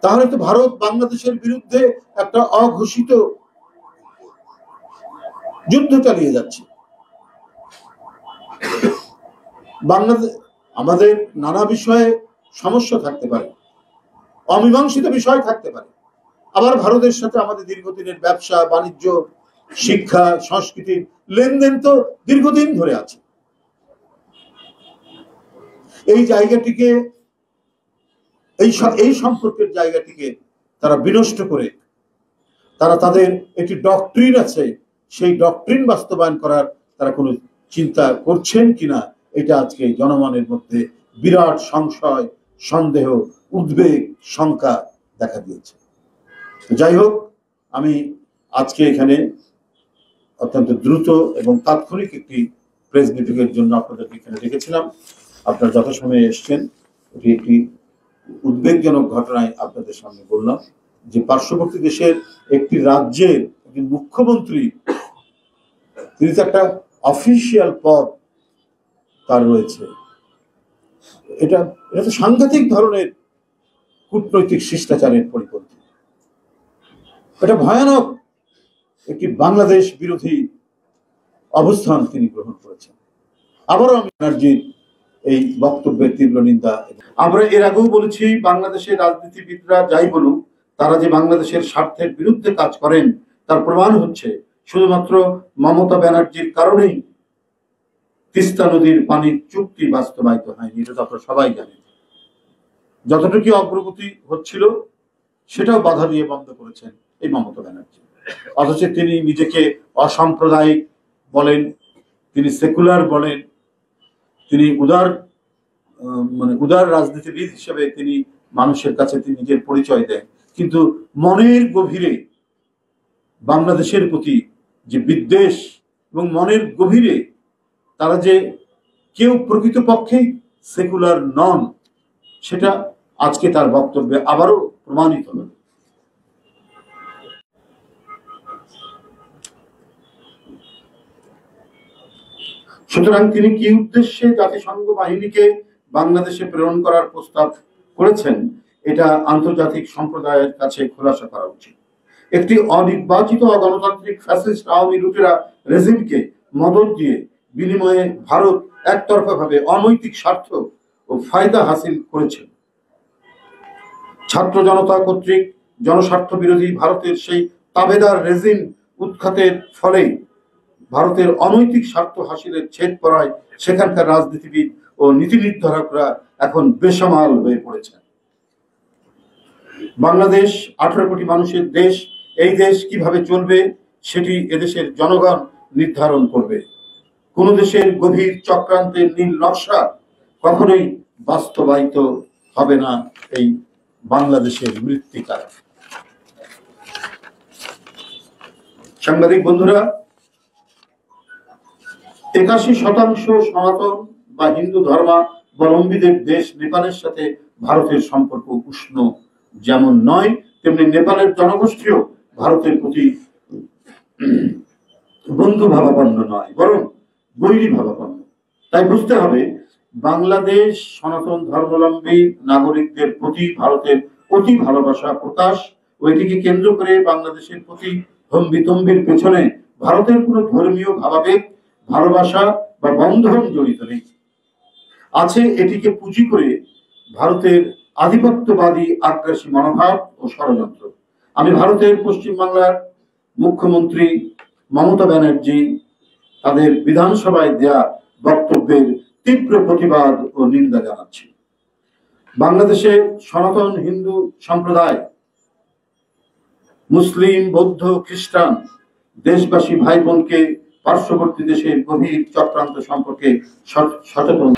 তাহলে তো ভারত বাংলাদেশের বিরুদ্ধে একটা অঘোষিত যুদ্ধ চালিয়ে যাচ্ছে। বাংলাদেশ, আমাদের নানা বিষয়ে সমস্যা থাকতে পারে, অমীমাংসিত বিষয় থাকতে পারে, আবার ভারতের সাথে আমাদের দীর্ঘদিনের ব্যবসা বাণিজ্য শিক্ষা সংস্কৃতির লেনদেন তো দীর্ঘদিন ধরে আছে। এই জায়গাটিকে এই সম্পর্কের জায়গাটিকে তারা বিনষ্ট করে তারা তাদের একটি ডক্ট্রিন আছে, সেই ডক্ট্রিন বাস্তবায়ন করার তারা কোনো চিন্তা করছেন কিনা, এটা আজকে জনমনের মধ্যে বিরাট সংশয় সন্দেহ উদ্বেগ শঙ্কা দেখা দিয়েছে। যাই হোক, আমি আজকে এখানে অত্যন্ত দ্রুত এবং তাৎক্ষণিক একটি প্রেস মিটিংয়ের জন্য আপনাদেরকে এখানে ডেকেছিলাম। আপনারা যথাসময়ে এসছেন। এটি একটি উদ্বেগজনক ঘটনায় আপনাদের সামনে বললাম যে পার্শ্ববর্তী দেশের একটি রাজ্যের একটি মুখ্যমন্ত্রী, তিনি তো একটা অফিসিয়াল পদ তার রয়েছে, এটা তো সাংঘাতিক ধরনের কূটনৈতিক শিষ্টাচারের পরিপন্থী। এটা ভয়ানক একটি বাংলাদেশ বিরোধী অবস্থান তিনি গ্রহণ করেছেন। আবারও আমি ব্যানার্জির এই বক্তব্যের তীব্র নিন্দা। আমরা এর আগেও বলেছি, বাংলাদেশের রাজনীতিবিদরা যাই বলুক, তারা যে বাংলাদেশের স্বার্থের বিরুদ্ধে কাজ করেন তার প্রমাণ হচ্ছে শুধুমাত্র মমতা ব্যানার্জির কারণেই তিস্তা নদীর পানির চুক্তি বাস্তবায়িত হয়নি। এটা তো আপনারা সবাই জানেন। যতটুকু অগ্রগতি হচ্ছিল সেটাও বাধা দিয়ে বন্ধ করেছেন এই মমতা ব্যানার্জি। অথচ তিনি নিজেকে অসাম্প্রদায়িক বলেন, তিনি সেকুলার বলেন, তিনি উদার রাজনীতিবিদ হিসেবে তিনি মানুষের কাছে তিনি নিজের পরিচয় দেন, কিন্তু মনের গভীরে বাংলাদেশের প্রতি যে বিদ্বেষ এবং মনের গভীরে তারা যে কেউ প্রকৃতপক্ষে সেকুলার নন, সেটা আজকে তার বক্তব্যে আবারও প্রমাণিত হল। সুতরাং তিনি কি উদ্দেশ্যে জাতিসংঘ বাহিনীকে বাংলাদেশে প্রেরণ করার প্রস্তাব করেছেন, এটা আন্তর্জাতিক সম্প্রদায়ের কাছে খোলাসা করা উচিত। একটি অনির্বাচিত অগণতান্ত্রিক ফ্যাসিস্ট আওয়ামী লুটেরা রেজিমকে মদত দিয়ে বিনিময়ে ভারত একতরফাভাবে অনৈতিক স্বার্থ ও ফায়দা হাসিল করেছে। ছাত্র জনতা কর্তৃক জনস্বার্থ বিরোধী ভারতের সেই তাবেদার রেজিম উৎখাতের ফলে ভারতের অনৈতিক স্বার্থ হাসিলের ছেদ পড়ায় সেখানকার রাজনীতিবিদ ও নীতি নির্ধারকরা এখন বেসামাল হয়ে পড়েছেন। বাংলাদেশ 18 কোটি মানুষের দেশ। এই দেশ কিভাবে চলবে সেটি এদেশের জনগণ নির্ধারণ করবে। কোন দেশের গভীর চক্রান্তের নীল নকশা কখনোই বাস্তবায়িত হবে না এই বাংলাদেশের মৃত্তিকায়। সাংবাদিক বন্ধুরা, 81% সনাতন বা হিন্দু ধর্মাবলম্বীদের দেশ নেপালের সাথে ভারতের সম্পর্ক উষ্ণ যেমন নয়, তেমনি নেপালের জনগোষ্ঠীও ভারতের প্রতি বন্ধু ভাবাপন্ন নয়, বরং বৈরী ভাবাপন্ন। তাই বুঝতে হবে, বাংলাদেশ সনাতন ধর্মাবলম্বী নাগরিকদের প্রতি ভারতের অতি ভালোবাসা প্রকাশ ও এটিকে কেন্দ্র করে বাংলাদেশের প্রতি হম্বিতম্বির পেছনে ভারতের কোনো ধর্মীয় ভাবাবেগ, ভালোবাসা বা বন্ধন জড়িত নেই। আছে এটিকে পুঁজি করে ভারতের আধিপত্যবাদী আগ্রাসী মনোভাব ও ষড়যন্ত্র। আমি ভারতের পশ্চিমবাংলার মুখ্যমন্ত্রী মমতা ব্যানার্জি তাদের বিধানসভায় দেয়া বক্তব্যের তীব্র প্রতিবাদ ও নিন্দা জানাচ্ছি। বাংলাদেশে সনাতন হিন্দু সম্প্রদায়, মুসলিম, বৌদ্ধ, খ্রিস্টান দেশবাসী ভাই বোনকে পার্শ্ববর্তী দেশের গভীর চক্রান্ত সম্পর্কে সচেতন